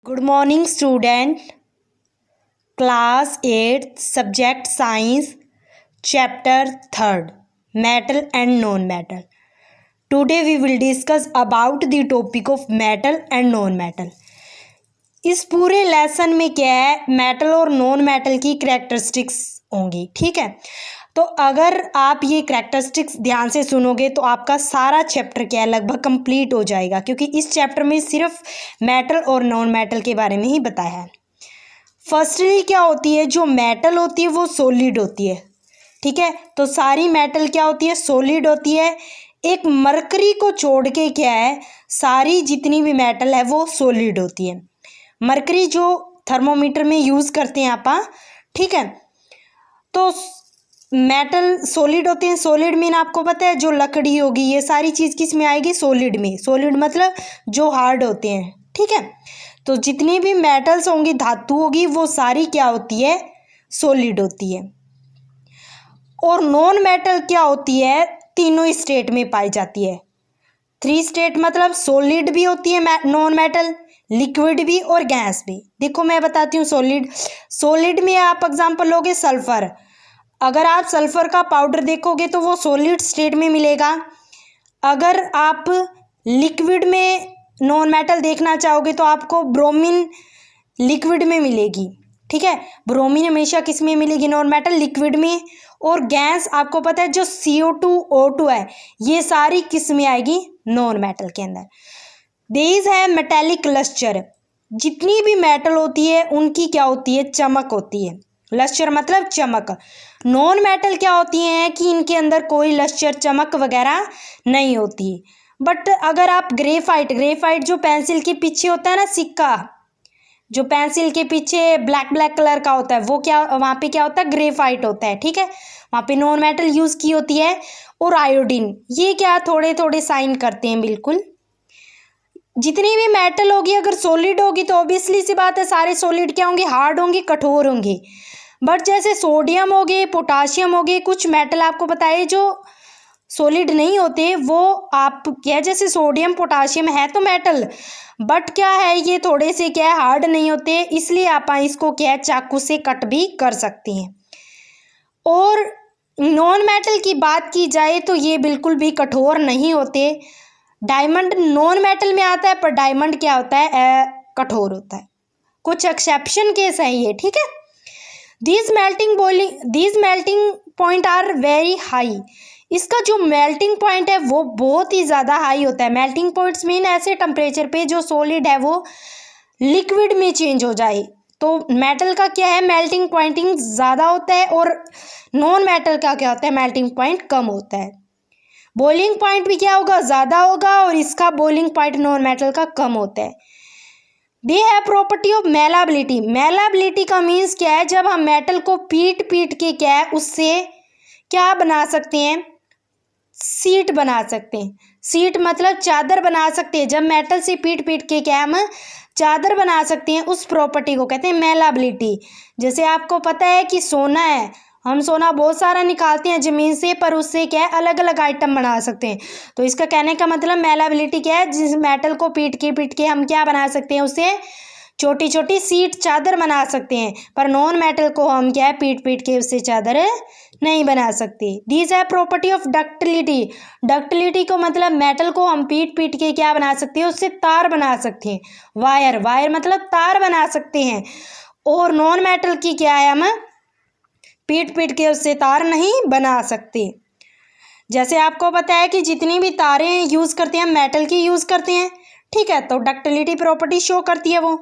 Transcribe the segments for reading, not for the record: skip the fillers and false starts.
Good morning student. Class 8 subject science chapter 3 metal and non metal. Today we will discuss about the topic of metal and non metal. इस पूरे lesson में क्या है, metal और non metal की characteristics होंगी। ठीक है, तो अगर आप ये करैक्टरिस्टिक्स ध्यान से सुनोगे तो आपका सारा चैप्टर क्या है, लगभग कंप्लीट हो जाएगा, क्योंकि इस चैप्टर में सिर्फ मेटल और नॉन मेटल के बारे में ही बताया है। फर्स्टली क्या होती है, जो मेटल होती है वो सॉलिड होती है। ठीक है, तो सारी मेटल क्या होती है, सॉलिड होती है। एक मरकरी को छोड़ के क्या है, सारी जितनी भी मेटल है वो सॉलिड होती है। मरकरी जो थर्मोमीटर में यूज़ करते हैं आप, ठीक है, तो मेटल सॉलिड होते हैं। सॉलिड मीन आपको पता है, जो लकड़ी होगी ये सारी चीज़ किस में आएगी, सॉलिड में। सॉलिड मतलब जो हार्ड होते हैं। ठीक है, तो जितनी भी मेटल्स होंगी, धातु होगी, वो सारी क्या होती है, सॉलिड होती है। और नॉन मेटल क्या होती है, तीनों स्टेट में पाई जाती है। 3 स्टेट मतलब सॉलिड भी होती है नॉन मेटल, लिक्विड भी और गैस भी। देखो मैं बताती हूँ। सॉलिड में आप एग्जांपल लोगे सल्फर। अगर आप सल्फर का पाउडर देखोगे तो वो सॉलिड स्टेट में मिलेगा। अगर आप लिक्विड में नॉन मेटल देखना चाहोगे तो आपको ब्रोमीन लिक्विड में मिलेगी। ठीक है, ब्रोमीन हमेशा किस में मिलेगी, नॉन मेटल, लिक्विड में। और गैस आपको पता है जो CO2 O2 है, ये सारी किस में आएगी, नॉन मेटल के अंदर। दीज है मेटेलिक लस्टर। जितनी भी मेटल होती है उनकी क्या होती है, चमक होती है। लस्टर मतलब चमक। नॉन मेटल क्या होती हैं कि इनके अंदर कोई लस्टर चमक वगैरह नहीं होती। बट अगर आप ग्रेफाइट जो पेंसिल के पीछे होता है ना, सिक्का जो पेंसिल के पीछे ब्लैक कलर का होता है, वो क्या, वहाँ पे क्या होता है, ग्रेफाइट होता है। ठीक है, वहाँ पे नॉन मेटल यूज़ की होती है। और आयोडीन, ये क्या थोड़े थोड़े साइन करते हैं बिल्कुल। जितनी भी मेटल होगी अगर सॉलिड होगी तो ऑब्वियसली सी बात है, सारे सॉलिड क्या होंगे, हार्ड होंगे, कठोर होंगे। बट जैसे सोडियम हो गए, पोटाशियम हो गए, कुछ मेटल आपको बताए जो सॉलिड नहीं होते, वो आप क्या, जैसे सोडियम पोटाशियम है तो मेटल, बट क्या है, ये थोड़े से क्या है, हार्ड नहीं होते, इसलिए आप इसको क्या है, चाकू से कट भी कर सकते हैं। और नॉन मेटल की बात की जाए तो ये बिल्कुल भी कठोर नहीं होते। डायमंड नॉन मेटल में आता है, पर डायमंड क्या होता है, कठोर होता है। कुछ एक्सेप्शन केस है ये। ठीक है, these melting point are very high. इसका जो मेल्टिंग पॉइंट है वो बहुत ही ज़्यादा हाई होता है। मेल्टिंग पॉइंट्स मीन ऐसे टेम्परेचर पे जो सॉलिड है वो लिक्विड में चेंज हो जाए। तो मेटल का क्या है, मेल्टिंग पॉइंटिंग ज़्यादा होता है, और नॉन मेटल का क्या होता है, मेल्टिंग पॉइंट कम होता है। बॉइलिंग पॉइंट भी क्या होगा, ज़्यादा होगा, और इसका बॉइलिंग पॉइंट नॉन मेटल का कम होता है। दे है प्रॉपर्टी ऑफ मेलाबिलिटी। मेलाबिलिटी का मीन्स क्या है, जब हम मेटल को पीट के क्या है, उससे क्या बना सकते हैं, सीट बना सकते हैं। सीट मतलब चादर बना सकते हैं। जब मेटल से पीट के क्या हम चादर बना सकते हैं, उस प्रॉपर्टी को कहते हैं मेलाबिलिटी। जैसे आपको पता है कि सोना है, हम सोना बहुत सारा निकालते हैं ज़मीन से, पर उससे क्या है, अलग अलग आइटम बना सकते हैं। तो इसका कहने का मतलब मेलाबिलिटी क्या है, जिस मेटल को पीट के हम क्या बना सकते हैं, उससे छोटी छोटी सीट चादर बना सकते हैं। पर नॉन मेटल को हम क्या है, पीट के उससे चादर नहीं बना सकते। दीज है प्रॉपर्टी ऑफ डक्टिलिटी। डक्टिलिटी को मतलब मेटल को हम पीट के क्या बना सकते हैं, उससे तार बना सकते हैं। वायर मतलब तार बना सकते हैं। और नॉन मेटल की क्या है, हम पीट के उससे तार नहीं बना सकते। जैसे आपको पता है कि जितनी भी तारें यूज़ करते हैं, मेटल की यूज़ करते हैं। ठीक है, तो डक्टिलिटी प्रॉपर्टी शो करती है वो।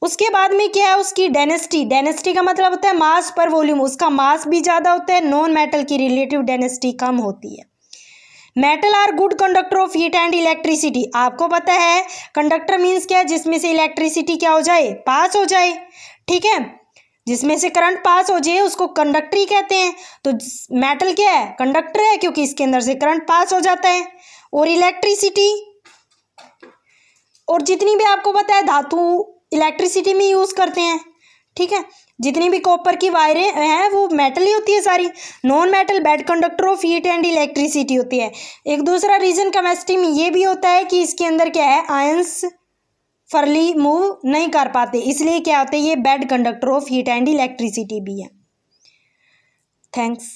उसके बाद में क्या है, उसकी डेंसिटी का मतलब होता है मास पर वॉल्यूम। उसका मास भी ज़्यादा होता है, नॉन मेटल की रिलेटिव डेंसिटी कम होती है। Metal are good conductor of heat and electricity. आपको पता है कंडक्टर मीन्स क्या है, जिसमें से इलेक्ट्रिसिटी क्या हो जाए, पास हो जाए। ठीक है, जिसमें से करंट पास हो जाए उसको कंडक्टर ही कहते हैं। तो मेटल क्या है, कंडक्टर है, क्योंकि इसके अंदर से करंट पास हो जाता है। और इलेक्ट्रिसिटी, और जितनी भी आपको पता है धातु इलेक्ट्रिसिटी में यूज़ करते हैं। ठीक है, जितनी भी कॉपर की वायरें हैं वो मेटल ही होती है सारी। Non metal bad conductor of heat and electricity होती है। एक दूसरा रीज़न केमिस्ट्री में ये भी होता है कि इसके अंदर क्या है, आयंस फरली मूव नहीं कर पाते, इसलिए क्या होते हैं ये bad conductor of heat and electricity भी है। थैंक्स।